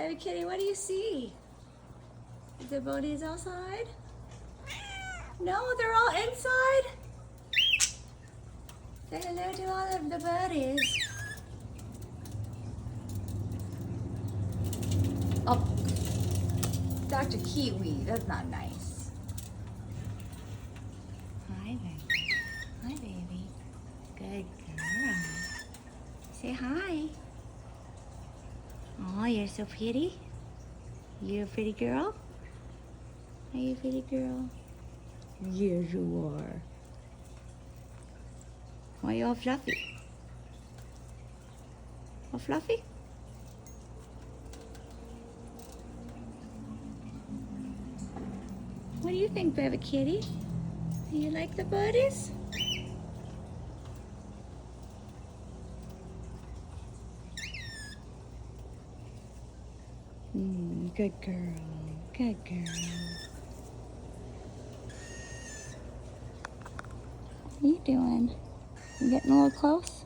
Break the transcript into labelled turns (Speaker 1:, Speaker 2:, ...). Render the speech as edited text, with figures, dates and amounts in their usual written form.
Speaker 1: Baby kitty, what do you see? The buddies outside? No, they're all inside. Say hello to all of the buddies. Oh, Dr. Kiwi, that's not nice. Hi, baby. Hi, baby. Good girl. Say hi. Oh, you're so pretty. You're a pretty girl? Are you a pretty girl? Yes, you are. Why are you all fluffy? All fluffy? What do you think, baby kitty? Do you like the buddies? Good girl. Good girl. What are you doing? You getting a little close?